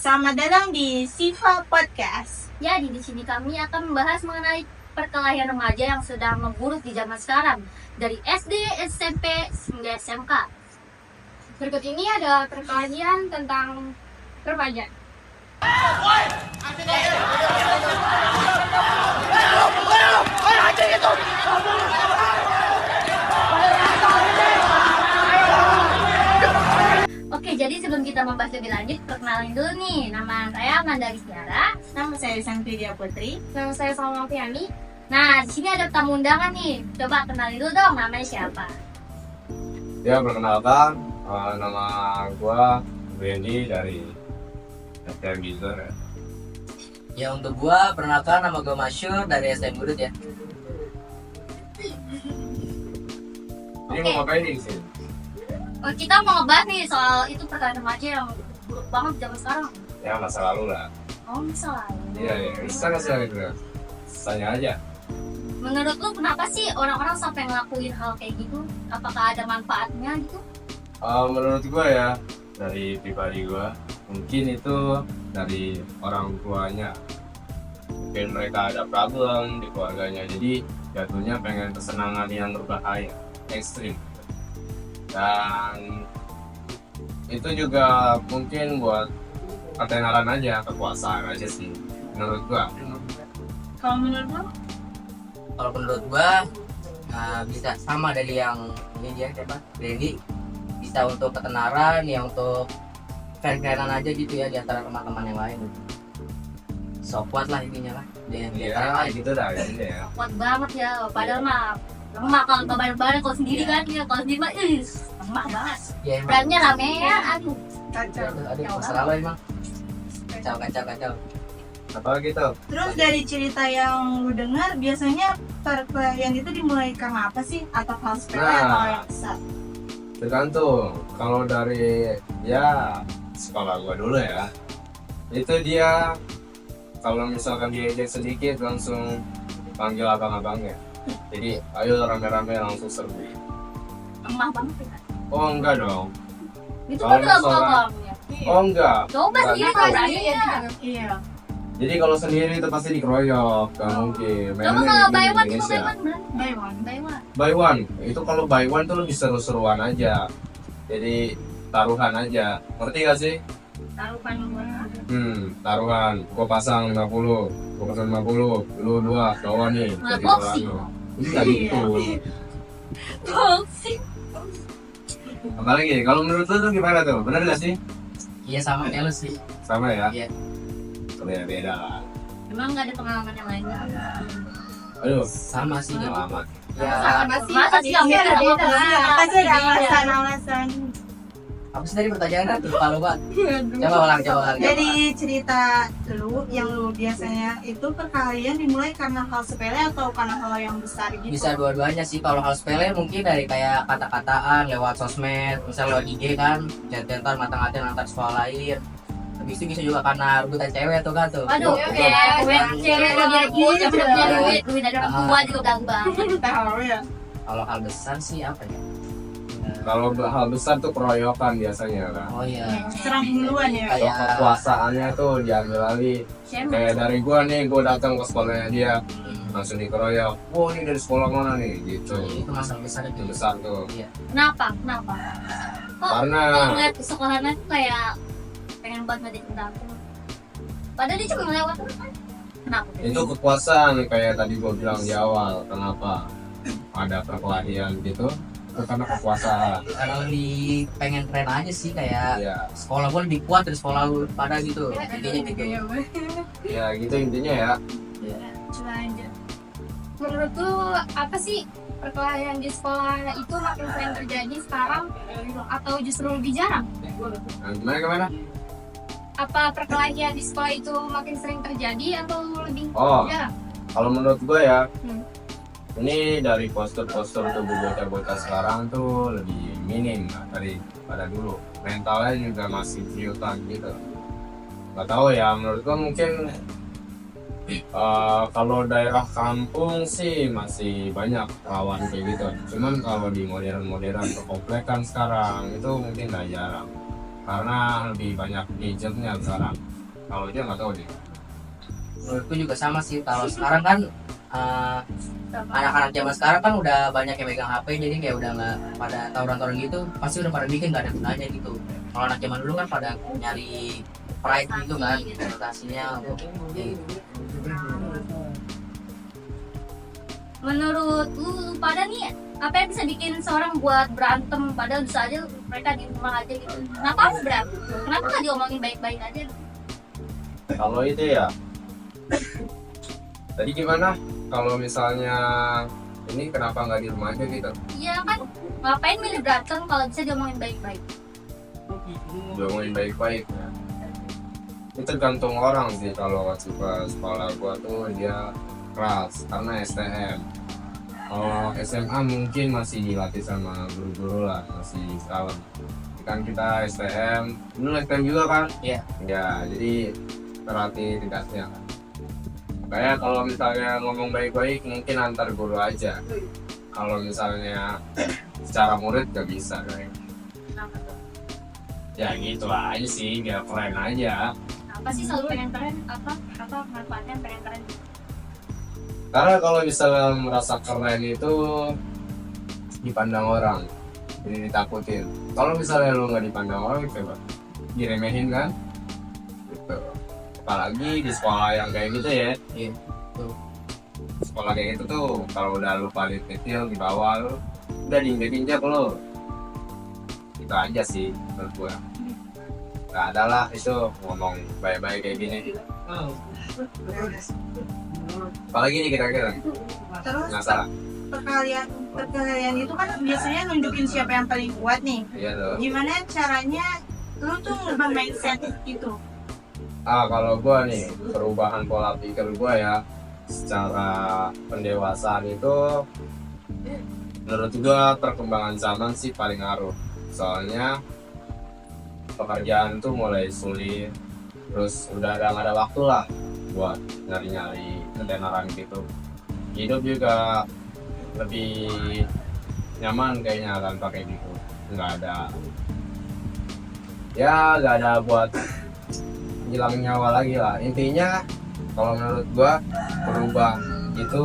Selamat datang di Siva Podcast. Jadi di sini kami akan membahas mengenai perkelahian remaja yang sedang memburuk di zaman sekarang dari SD, SMP, hingga SMK. Berikut ini ada perkelahian tentang remaja. Oke, jadi sebelum kita membahas lebih lanjut, perkenalan dulu nih. Nama saya Amanda Rizkyara. Nama saya Sangkridia Putri. Nama saya Salma Fiani. Nah, di sini ada tamu undangan nih. Coba kenalin dulu dong, namanya siapa? Ya, perkenalkan, nama gua Wendy dari STM Gizer ya. Ya untuk gua perkenalkan nama gua Masyur dari STM Gudut ya. Ini Oke. mau ngapain nih di sini? Oh, kita mau ngebahas nih soal itu perkelahian remaja yang buruk banget di zaman sekarang. Ya masa lalu lah. Oh, misalnya. Iya, bisa nggak sih gitu? Tanya aja. Menurut lu kenapa sih orang-orang sampai ngelakuin hal kayak gitu? Apakah ada manfaatnya gitu? Menurut gua ya, dari pribadi gua, mungkin itu dari orang tuanya. Mungkin mereka ada problem di keluarganya, jadi jatuhnya pengen kesenangan yang berbahaya, ekstrim. Dan itu juga mungkin buat ketenaran aja, kekuasaan aja sih menurut gua. Kalau menurut lo? Kalau menurut gua bisa sama dari yang ini dia siapa? Randy. Bisa untuk ketenaran, ya untuk keren-kerenan aja gitu ya di antara teman-teman yang lain. So kuat lah intinya lah. Dia Iya, gitu dah ya. Kuat banget ya, padahal mah lemah kalau bareng-bareng, kalau sendiri kan ya, kalau sendiri mah lemah banget. Ya emang. Berannya ramean, aduh. Kacau. Aduh, masalah lo emang. Kacau. Apa gitu? Terus dari cerita yang lu dengar, biasanya perkelahian itu dimulai karena apa sih? Atau hal sepele Nah. atau yang besar? Tergantung. Kalau dari ya sekolah gua dulu ya, itu dia kalau misalkan diejek sedikit langsung panggil abang-abangnya. Jadi ayo rame-rame langsung serbu. Lemah banget ya. Oh enggak dong. Itu Kalau kan udah misalkan- abang-abangnya. Oh enggak. Coba Enggak sendiri gitu. kalau berani. Iya. Jadi kalau sendiri itu pasti dikeroyok, gak mungkin. Coba Mainnya kalau di buy one, coba Indonesia. buy one berani. Buy one. Buy one. Buy one, itu kalau buy one tuh lebih seru-seruan aja. Jadi taruhan aja. Ngerti gak sih? Taruhan gua. Taruhan. Gua pasang 50, gua pasang 50, lu 2, lawan nih. Nah, Jadi boxing. lawan lu. Bisa gitu. Boxing. Apalagi, kalau menurut lu tuh gimana tuh? Bener gak sih? Iya sama kayak lo sih. Sama ya? Iya. Kalau ya beda lah. Emang nggak ada pengalaman yang lain? Aduh, Sama sih. lama. Ya, Masa sih nggak mungkin ada pengalaman? Apa sih Iya. alasan-alasan? apa sih tadi pertanyaannya tuh? Lupa lupa. Coba ulang. Jadi cerita lu yang lu biasanya itu perkelahian dimulai karena hal sepele atau karena hal yang besar gitu? Bisa dua-duanya sih. Kalau hal sepele mungkin dari kayak kata-kataan lewat sosmed, misalnya lewat IG kan, chat-chatan mata-matain antar sekolah lain. Habis itu bisa juga karena rebutan cewek tuh kan tuh. Aduh, cewek udah biar punya duit dari orang tua juga ganggu banget. Tahu ya. Kalau hal besar sih apa ya? Kalau hal besar tuh keroyokan biasanya kan. Oh iya. Serang duluan ya. Kayak Kekuasaannya tuh diambil alih. Kayak dari gua nih, gua datang ke sekolahnya dia, langsung dikeroyok. Wah, ini dari sekolah mana nih? Gitu. itu masalah besar itu. Itu besar tuh. Iya. Kenapa? Kok Karena kalau ngeliat ke sekolahannya tuh kayak pengen banget ngajakin tampil. Padahal dia cuma ngelewat kan? Kenapa? itu kekuasaan kayak tadi gua bilang di awal. Kenapa ada perkelahian gitu? Itu karena kekuasaan. Karena lebih pengen keren aja sih kayak Ya, sekolah gua lebih kuat dari sekolah lu pada gitu. Intinya gitu. ya gitu intinya ya. Coba aja. Menurut lu apa sih perkelahian di sekolah itu makin sering terjadi sekarang atau justru lebih jarang? Nah, gimana? Apa perkelahian di sekolah itu makin sering terjadi atau lebih Oh, jarang? kalau menurut gue ya, Hmm. ini dari postur-postur tubuh bocah-bocah sekarang tuh lebih minim lah daripada dulu. Mentalnya juga masih ciutan gitu. Gak tahu ya, menurut gue mungkin kalau daerah kampung sih masih banyak rawan kayak gitu. Cuman kalau di modern-modern perkomplekan sekarang itu mungkin gak jarang. Karena lebih banyak gadgetnya sekarang. Kalau dia nggak tahu deh. Menurutku juga sama sih. Kalau sekarang kan anak-anak zaman sekarang kan udah banyak yang megang HP, jadi kayak udah nggak pada tawuran-tawuran gitu, pasti udah pada bikin nggak ada gunanya gitu. Kalau anak zaman dulu kan pada nyari pride gitu kan, reputasinya untuk gitu. Menurut lu pada nih, apa yang bisa bikin seorang buat berantem padahal bisa aja mereka di rumah aja gitu? Kenapa harus berantem? Kenapa nggak diomongin baik-baik aja? Kalau itu ya, tadi gimana? Kalau misalnya ini kenapa nggak di rumah aja gitu? Iya kan, ngapain milih berantem kalau bisa diomongin baik-baik? Diomongin baik-baik ya. Itu tergantung orang sih. Kalau waktu pas sekolah gua tuh dia keras karena STM. Kalau SMA mungkin masih dilatih sama guru-guru lah, masih kalem. Kan kita STM, dulu STM juga kan? Iya. Ya, jadi terlatih tingkatnya kan. Kayak kalau misalnya ngomong baik-baik mungkin antar guru aja. Kalau misalnya secara murid gak bisa kayak. Kenapa tuh? Ya gitu aja sih, biar keren aja. Apa sih selalu pengen keren? Apa manfaatnya pengen keren? Karena kalau misalnya merasa keren itu dipandang orang, jadi ditakutin. Kalau misalnya lu nggak dipandang orang, coba diremehin kan? Gitu. Apalagi di sekolah yang kayak gitu ya. Iya. Tuh. Sekolah kayak gitu tuh, kalau udah lu paling kecil di bawah lu, udah diinjak lu. Itu aja sih menurut gua. Gak ada lah itu ngomong baik-baik kayak gini. Apalagi nih kira-kira Terus nggak salah. perkelahian itu kan biasanya nunjukin siapa yang paling kuat nih. Iya tuh. Gimana caranya lu tuh ngubah mindset gitu? Kalau gua nih perubahan pola pikir gua ya secara pendewasaan itu menurut gua perkembangan zaman sih paling ngaruh. Soalnya pekerjaan tuh mulai sulit, terus udah nggak ada waktu lah buat nyari-nyari ketenaran gitu. Hidup juga lebih nyaman kayaknya kan pakai gitu, nggak ada buat hilang nyawa lagi lah. Intinya kalau menurut gua berubah itu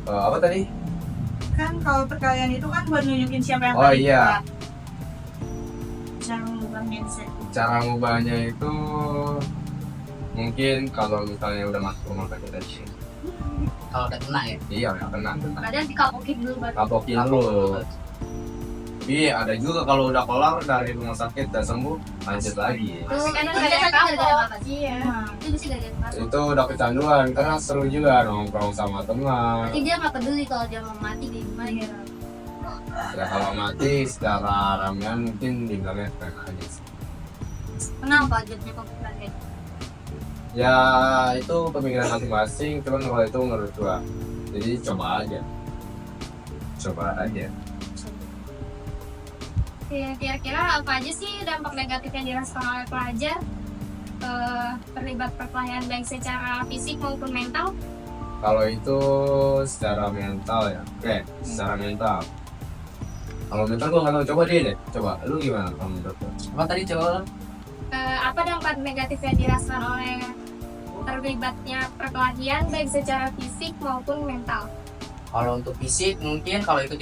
apa tadi? Kan kalau perkelahian itu kan buat nunjukin siapa yang Oh, paling iya. kuat. Cara mengubah mindset. Cara ngubahnya itu mungkin kalau misalnya udah masuk rumah sakit tadi. Kalau udah kena ya. Iya, udah kena. Kadang dikapokin dulu baru. Kapokin dulu. Tapi ada juga kalau udah kelar dari rumah sakit dan sembuh, lanjut lagi. Tuh, Tapi kan itu ada biasanya yang gara-gara kapok. apa sih? Iya. Itu bisa gara-gara apa? Itu udah kecanduan karena seru juga nongkrong sama teman. Jadi dia nggak peduli kalau dia mau mati di mana ya. Ya kalau mati secara ramean mungkin dibilangnya keren aja sih. Kenapa jadinya kok kayak Ya itu pemikiran masing-masing, cuman kalau itu menurut gua. Jadi coba aja. Oke, kira-kira apa aja sih dampak negatif yang dirasakan oleh pelajar terlibat perkelahian baik secara fisik maupun mental? Kalau itu secara mental ya, secara mental. Kalau mental gua nggak tahu, coba deh. Coba, lu gimana kalau menurut lu? Apa tadi coba? Apa dampak negatif yang dirasakan oleh terlibatnya perkelahian baik secara fisik maupun mental? Kalau untuk fisik mungkin kalau ikut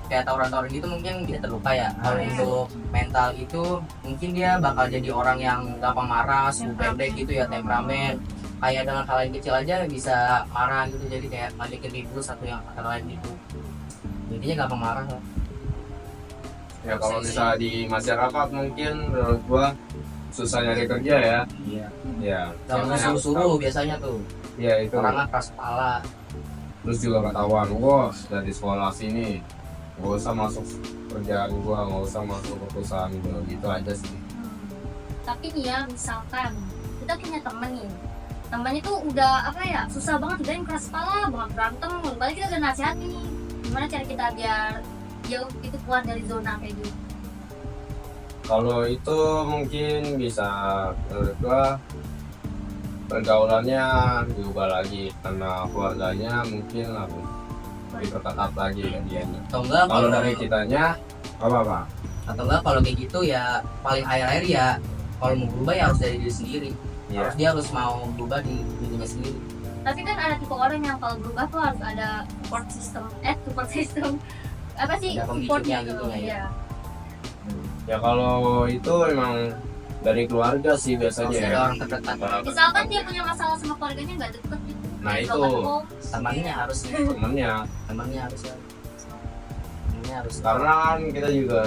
kayak tawuran-tawuran gitu mungkin dia terluka ya. Kalau untuk mental itu mungkin dia bakal jadi orang yang gampang marah, suka pendek gitu ya, temperamen. Kayak dengan hal yang kecil aja bisa marah gitu, jadi kayak balikin ribut satu yang lain gitu. Intinya gampang marah lah. Ya kalau misalnya di masyarakat mungkin menurut gua susah nyari kerja ya. Iya. Ya. Kalau Soalnya- suruh biasanya tuh Ya itu. orangnya keras kepala. Terus juga ketahuan, gua dari sekolah sini, gak usah masuk kerjaan gua, gak usah masuk ke perusahaan gua, gitu aja sih. tapi nih ya misalkan kita punya temen nih, temennya tuh udah apa ya susah banget, udah yang keras kepala banget, berantem balik kita udah nasihatin nih gimana cara kita biar jauh itu keluar dari zona kayak gitu. Kalau itu mungkin bisa menurut gua pergaulannya diubah lagi karena keluarganya mungkin lebih ketat lagi kan dia. Atau enggak Kalau dari kitanya apa? atau enggak kalau kayak gitu ya paling akhir-akhir ya kalau mau berubah ya harus dari diri sendiri. Iya. Dia harus mau berubah di dirinya sendiri. Tapi kan ada tipe orang yang kalau berubah tuh harus ada support system apa sih, Ada supportnya pemicunya gitu gitu ya. ya. Ya kalau itu emang dari keluarga sih biasanya Harus ya. ada orang terdekat. Misalkan dia punya masalah sama keluarganya nggak deket gitu, Nah, kayak itu. broken home. Temannya harusnya. Temennya, Temannya harus ya. Temannya harus. karena kan kita juga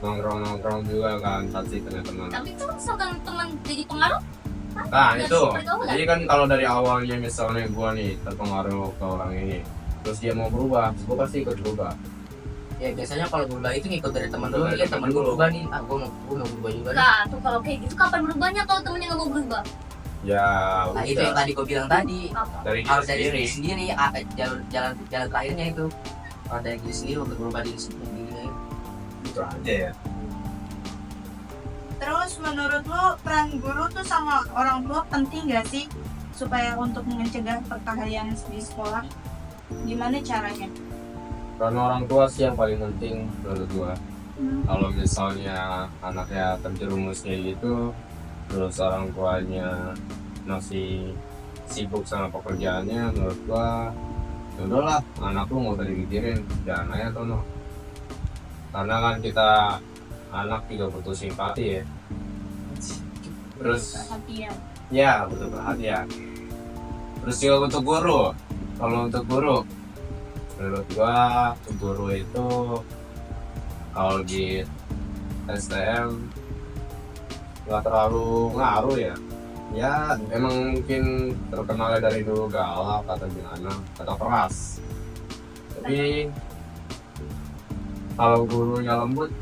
nongkrong juga kan pasti punya teman. Tapi itu misalkan teman jadi pengaruh, Nah dari itu, pergaulan. jadi kan kalau dari awalnya misalnya gua nih terpengaruh ke orang ini, terus dia mau berubah, gua pasti ikut berubah. Ya biasanya kalau berubah itu ngikut dari teman dulu. Dari Ya teman teman gue dulu. berubah nih. Ah gue mau berubah juga nih. Nah tuh kalau kayak gitu kapan berubahnya kalau temennya nggak mau berubah? Ya Nah itu udah, yang tadi gue bilang tadi. Apa? dari Harus diri dari sendiri. diri sendiri. Jalan terakhirnya itu. Harus dari diri sendiri untuk berubah diri sendiri. Itu aja ya. Terus menurut lo peran guru tuh sama orang tua penting gak sih supaya untuk mencegah perkelahian di sekolah? Gimana caranya? Karena orang tua sih yang paling penting menurut gua. Kalau misalnya anaknya terjerumus kayak gitu, terus orang tuanya masih sibuk sama pekerjaannya, menurut gua ya udahlah, anak lu nggak usah dipikirin, jangan aja tono. Karena kan kita anak juga butuh simpati ya. Terus Perhatian. ya butuh perhatian. Terus juga untuk guru, kalau untuk guru menurut gua guru itu kalau di STM nggak terlalu ngaruh ya. Ya emang mungkin terkenalnya dari dulu galak atau gimana atau keras, tapi kalau gurunya lembut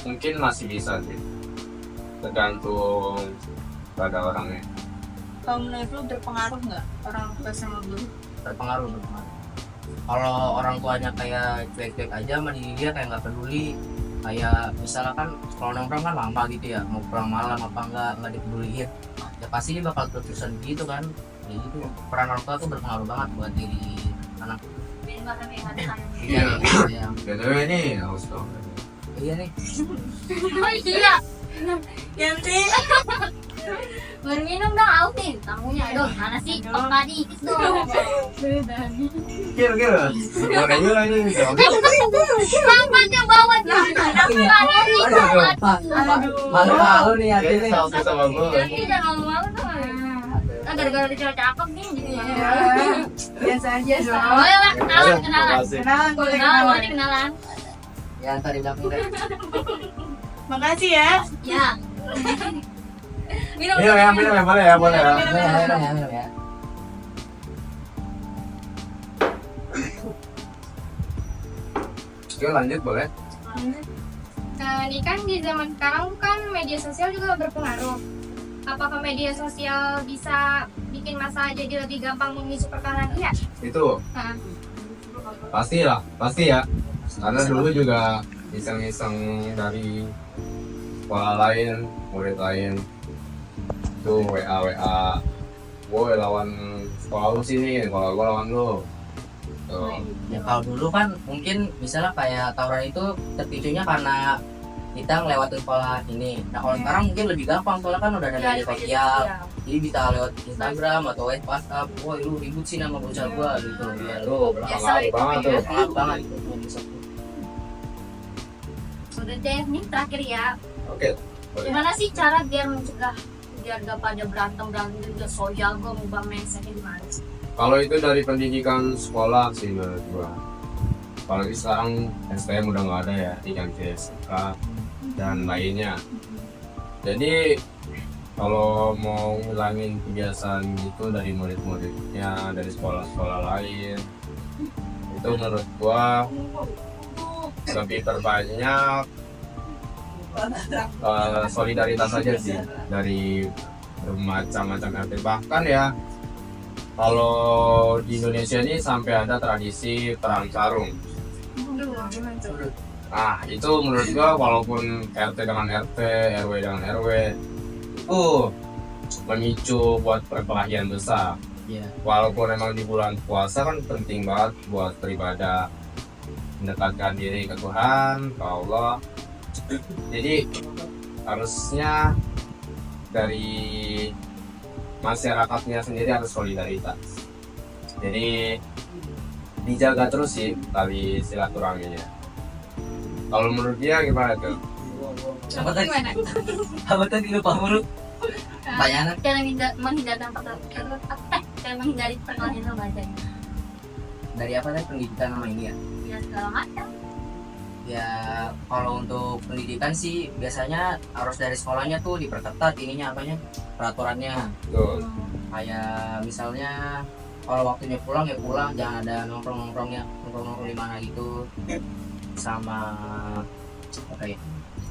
mungkin masih bisa sih, tergantung pada orangnya. Kalau menurut lo berpengaruh nggak orang tua sama guru? Berpengaruh. Kalau orang tuanya kayak cuek-cuek aja sama diri dia, kayak nggak peduli, kayak misalkan kalau nongkrong kan lama gitu ya, mau pulang malam apa nggak dipeduliin, ya pasti dia bakal terus-terusan gitu kan. Jadi itu peran orang tua tuh berpengaruh banget buat diri anak. Biar nggak kami ada sayang. Iya, iya. BTW ini harus dong. Iya nih. Oh iya. Ganti. Berminum dong, Alvin. Tamunya, aduh, mana sih? Peka dikit dong. Kira. Udah juga ini. Sampahnya bawa dia. Malu-malu nih hati Kayaknya nih. salsa sama gue. Jadi jangan malu-malu dong. Ah, gara-gara dia cewek cakep nih jadi. Biasa aja dong. Oh ya, kenalan. Makasih. Kenalan, boleh Kenalan, kenalan. kenalan. Ya ntar di belakang deh. Makasih ya. Ya. Minum. Minum ya, boleh ya. Minum ya. Oke lanjut boleh. Nah, ini kan di zaman sekarang kan media sosial juga berpengaruh. Apakah media sosial bisa bikin masa jadi lebih gampang memicu perkelahian? Iya. Itu Nah, pasti ya. Karena dulu juga iseng-iseng dari sekolah lain, murid lain itu WA, gue lawan sekolah lu sini, kalau gue lawan lu. Tuh. Ya kalau dulu kan mungkin misalnya kayak tawuran itu terpicunya karena kita ngelewatin sekolah ini. Nah kalau sekarang mungkin lebih gampang soalnya kan udah ada media sosial, jadi bisa lewat Instagram atau WhatsApp. Wah lu ribut sih nama bocah gua gitu. Ya lu Pengaruh banget tuh. pengaruh banget itu media sosial. Udah deh, ini terakhir ya. Oke. Gimana sih cara biar mencegah biar gak pada berantem juga so jago ngubah mindsetnya gimana? Kalau itu dari pendidikan sekolah sih menurut gua. Apalagi sekarang STM udah nggak ada ya, diganti SMK dan lainnya. Jadi kalau mau ngilangin kebiasaan itu dari murid-muridnya, dari sekolah-sekolah lain, itu menurut gua lebih terbanyak solidaritas aja sih dari bermacam-macam RT. Bahkan ya kalau di Indonesia ini sampai ada tradisi perang sarung. Nah itu menurut gua walaupun RT dengan RT, RW dengan RW itu memicu buat perkelahian besar. Iya. Walaupun emang di bulan puasa kan penting banget buat beribadah, mendekatkan diri ke Tuhan, ke Allah. Jadi harusnya dari masyarakatnya sendiri harus solidaritas. Jadi dijaga terus sih tali silaturahminya. Kalau menurut dia gimana tuh? Apa tadi? Apa tadi lupa mulu? Bayangan. Cara menghindarkan cara menghindari perkelahian itu baca. Dari apa tadi pendidikan sama ini ya? Ya segala macam. Ya kalau untuk pendidikan sih biasanya harus dari sekolahnya tuh diperketat ininya apanya peraturannya. Tuh. Kayak misalnya kalau waktunya pulang ya pulang, jangan ada nongkrong di mana gitu. Sama apa ya?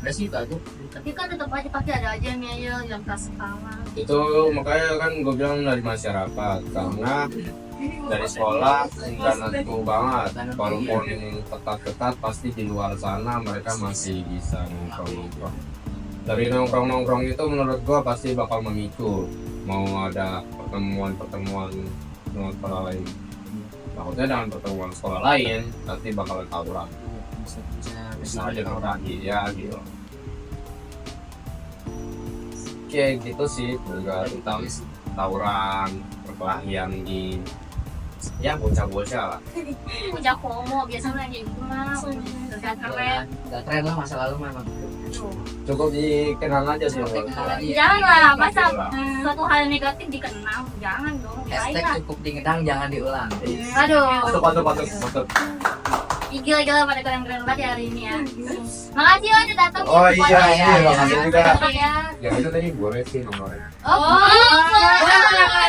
Udah sih itu aja. Tapi kan tetap aja pasti ada aja yang ngeyel yang keras kepala. Itu makanya kan gue bilang dari masyarakat, karena dari sekolah nggak nentu banget. Walaupun ketat-ketat pasti di luar sana mereka masih bisa nongkrong-nongkrong. Dari nongkrong-nongkrong itu menurut gue pasti bakal memicu mau ada pertemuan dengan sekolah lain. Takutnya dengan pertemuan sekolah lain nanti bakal tawuran. Bisa aja lagi ya gitu. Oke gitu sih juga tentang tawuran perkelahian di ya bocah-bocah lah. Punya komo biasanya kayak gitu mah. Udah keren. Gak keren lah masa lalu memang. Cukup dikenang aja sih. Jangan lah, masa suatu hal negatif dikenang, jangan dong. Lain Hashtag lah. cukup dikenang jangan diulang. Aduh. Patut. Gila-gila pada keren-keren banget ya hari ini ya. Makasih ya udah datang. Oh iya, makasih juga. Ya. Yang itu tadi boleh sih nomornya.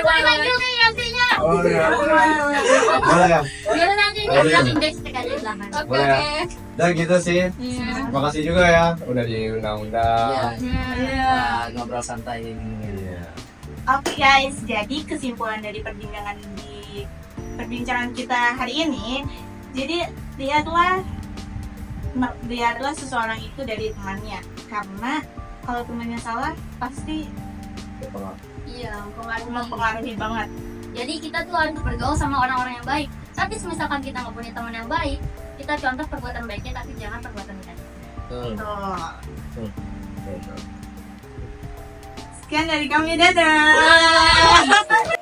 Boleh lanjut nih nantinya. Oh iya. Boleh ya. Boleh nanti kita indeks aja di belakang. Boleh ya. Dan gitu sih. Terima kasih juga ya udah diundang-undang. Iya. Ngobrol santai ini. Iya. Oke guys, jadi kesimpulan dari perbincangan kita hari ini, jadi lihatlah seseorang itu dari temannya, karena kalau temannya salah pasti Iya, mempengaruhi banget. jadi kita tuh harus bergaul sama orang-orang yang baik. Tapi misalkan kita nggak punya teman yang baik, kita contoh perbuatan baiknya tapi jangan perbuatan negatif. Betul. Tuh. Betul. Sekian dari kami, dadah.